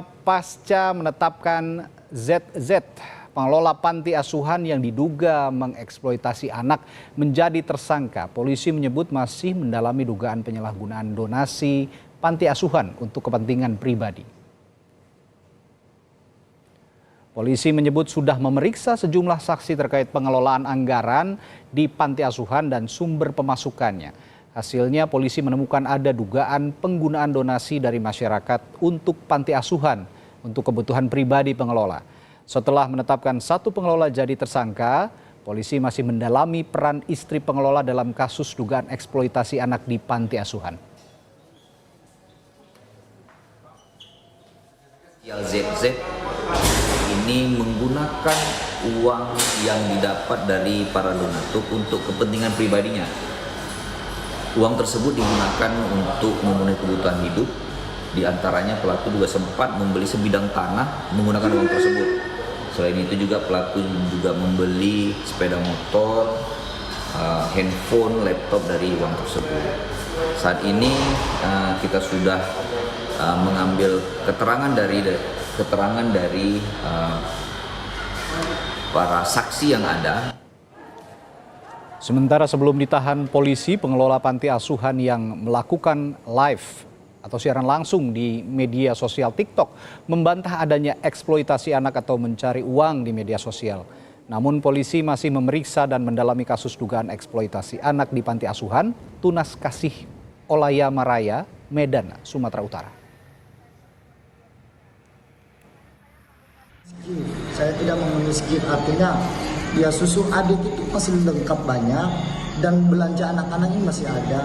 Pasca menetapkan ZZ, pengelola panti asuhan yang diduga mengeksploitasi anak menjadi tersangka, polisi menyebut masih mendalami dugaan penyalahgunaan donasi panti asuhan untuk kepentingan pribadi. Polisi menyebut sudah memeriksa sejumlah saksi terkait pengelolaan anggaran di panti asuhan dan sumber pemasukannya. Hasilnya polisi menemukan ada dugaan penggunaan donasi dari masyarakat untuk panti asuhan untuk kebutuhan pribadi pengelola. Setelah menetapkan satu pengelola jadi tersangka, polisi masih mendalami peran istri pengelola dalam kasus dugaan eksploitasi anak di panti asuhan. ZZ ini menggunakan uang yang didapat dari para donatur untuk kepentingan pribadinya. Uang tersebut digunakan untuk memenuhi kebutuhan hidup. Di antaranya pelaku juga sempat membeli sebidang tanah menggunakan uang tersebut. Selain itu juga pelaku juga membeli sepeda motor, handphone, laptop dari uang tersebut. Saat ini kita sudah mengambil keterangan dari para saksi yang ada. Sementara sebelum ditahan polisi, pengelola panti asuhan yang melakukan live atau siaran langsung di media sosial TikTok membantah adanya eksploitasi anak atau mencari uang di media sosial. Namun polisi masih memeriksa dan mendalami kasus dugaan eksploitasi anak di panti asuhan Tunas Kasih Olayama Raya, Medan, Sumatera Utara. Saya tidak memenuhi skip, artinya ya susu adik itu masih lengkap banyak dan belanja anak-anak ini masih ada.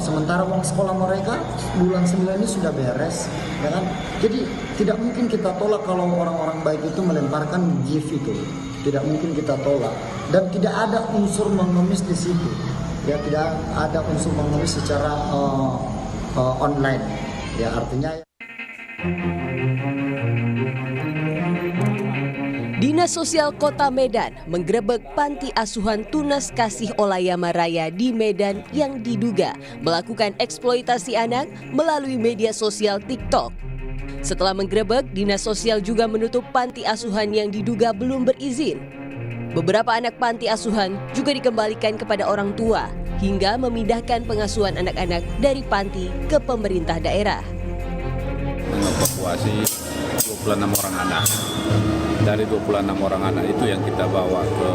Sementara uang sekolah mereka bulan 9 ini sudah beres, ya kan? Jadi tidak mungkin kita tolak kalau orang-orang baik itu melemparkan gift itu. Tidak mungkin kita tolak dan tidak ada unsur mengemis di situ. Ya tidak ada unsur mengemis secara online. Ya artinya Dinas Sosial Kota Medan menggerebek panti asuhan Tunas Kasih Olayama Raya di Medan yang diduga melakukan eksploitasi anak melalui media sosial TikTok. Setelah menggerebek, Dinas Sosial juga menutup panti asuhan yang diduga belum berizin. Beberapa anak panti asuhan juga dikembalikan kepada orang tua hingga memindahkan pengasuhan anak-anak dari panti ke pemerintah daerah. Mengevakuasi 26 orang anak. Dari 26 orang anak itu yang kita bawa ke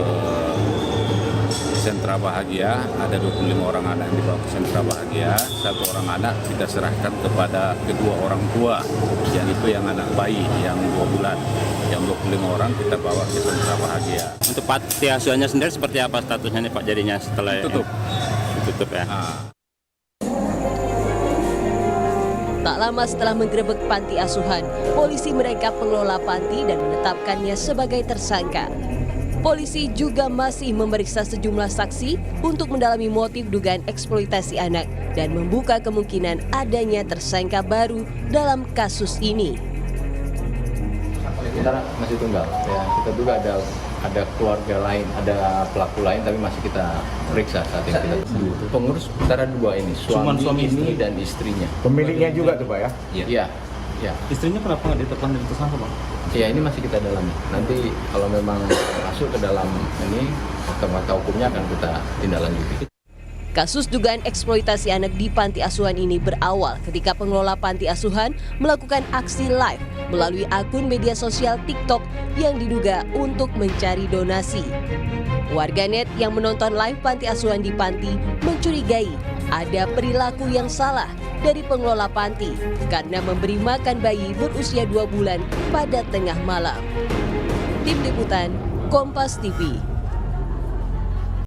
sentra bahagia, ada 25 orang anak yang dibawa ke sentra bahagia, satu orang anak kita serahkan kepada kedua orang tua, yang itu yang anak bayi yang 2 bulan, yang 25 orang kita bawa ke sentra bahagia. Untuk panti asuhannya sendiri seperti apa statusnya nih Pak jadinya setelah ditutup ya? Tak lama setelah menggerebek panti asuhan, polisi menangkap pengelola panti dan menetapkannya sebagai tersangka. Polisi juga masih memeriksa sejumlah saksi untuk mendalami motif dugaan eksploitasi anak dan membuka kemungkinan adanya tersangka baru dalam kasus ini. Kita masih tunggal, ya kita juga ada keluarga lain, ada pelaku lain, tapi masih kita periksa saat ini. Pengurus antara 2 ini, suami ini dan istrinya. Pemiliknya juga tuh Pak ya? Iya. Ya. Istrinya kenapa nggak ditetapkan dari tersangka Pak? Ya ini masih kita dalami. Nanti kalau memang masuk ke dalam ini, fakta hukumnya akan kita tindak lanjuti. Kasus dugaan eksploitasi anak di panti asuhan ini berawal ketika pengelola panti asuhan melakukan aksi live melalui akun media sosial TikTok yang diduga untuk mencari donasi. Warganet yang menonton live panti asuhan di panti mencurigai ada perilaku yang salah dari pengelola panti karena memberi makan bayi berusia 2 bulan pada tengah malam. Tim Liputan, Kompas TV.